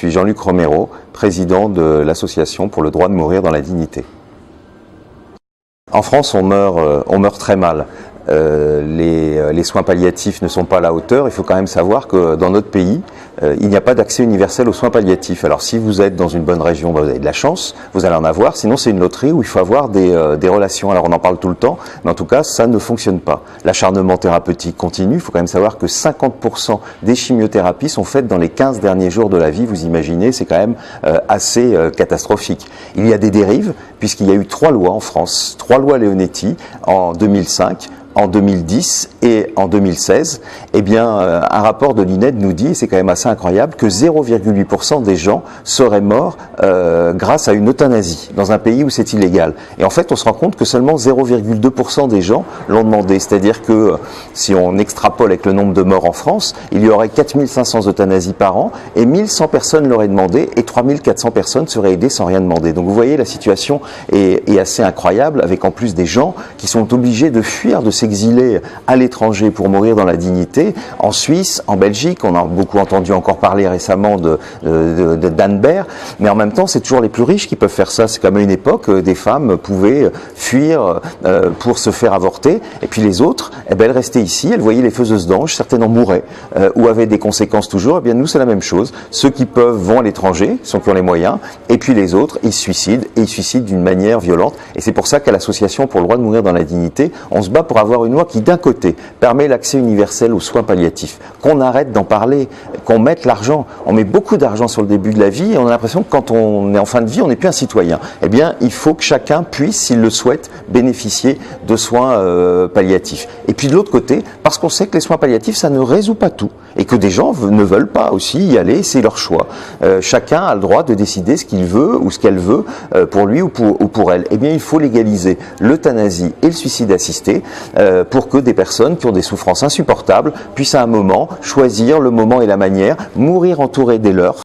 Je suis Jean-Luc Romero, président de l'Association pour le droit de mourir dans la dignité. En France, on meurt très mal. Les soins palliatifs ne sont pas à la hauteur. Il faut quand même savoir que dans notre pays, il n'y a pas d'accès universel aux soins palliatifs. Alors si vous êtes dans une bonne région, vous avez de la chance, vous allez en avoir. Sinon c'est une loterie où il faut avoir des relations. Alors on en parle tout le temps, mais en tout cas ça ne fonctionne pas. L'acharnement thérapeutique continue. Il faut quand même savoir que 50% des chimiothérapies sont faites dans les 15 derniers jours de la vie. Vous imaginez, c'est quand même assez catastrophique. Il y a des dérives puisqu'il y a eu 3 lois en France, 3 lois Leonetti en 2005. En 2010 et en 2016, eh bien, un rapport de l'INED nous dit, et c'est quand même assez incroyable, que 0,8% des gens seraient morts grâce à une euthanasie dans un pays où c'est illégal. Et en fait, on se rend compte que seulement 0,2% des gens l'ont demandé. C'est-à-dire que si on extrapole avec le nombre de morts en France, il y aurait 4500 euthanasies par an et 1100 personnes l'auraient demandé et 3400 personnes seraient aidées sans rien demander. Donc vous voyez, la situation est assez incroyable, avec en plus des gens qui sont obligés de fuir, de s'exiler à l'étranger pour mourir dans la dignité, en Suisse, en Belgique. On a beaucoup entendu encore parler récemment d'Anne Baer, mais en même temps c'est toujours les plus riches qui peuvent faire ça. C'est comme à une époque, des femmes pouvaient fuir pour se faire avorter, et puis les autres, eh ben, elles restaient ici, elles voyaient les faiseuses d'anges, certaines en mouraient, ou avaient des conséquences toujours. Eh bien nous c'est la même chose, ceux qui peuvent vont à l'étranger, ceux qui ont les moyens, et puis les autres, ils se suicident, et ils se suicident d'une manière violente, et c'est pour ça qu'à l'Association pour le droit de mourir dans la dignité, on se bat pour avoir une loi qui, d'un côté, permet l'accès universel aux soins palliatifs, qu'on arrête d'en parler, qu'on mette l'argent. On met beaucoup d'argent sur le début de la vie et on a l'impression que quand on est en fin de vie, on n'est plus un citoyen. Eh bien, il faut que chacun puisse, s'il le souhaite, bénéficier de soins palliatifs. Et puis de l'autre côté, parce qu'on sait que les soins palliatifs, ça ne résout pas tout et que des gens ne veulent pas aussi y aller, c'est leur choix. Chacun a le droit de décider ce qu'il veut ou ce qu'elle veut pour lui ou pour elle. Eh bien, il faut légaliser l'euthanasie et le suicide assisté pour que des personnes qui ont des souffrances insupportables puissent à un moment choisir le moment et la manière, mourir entourées des leurs.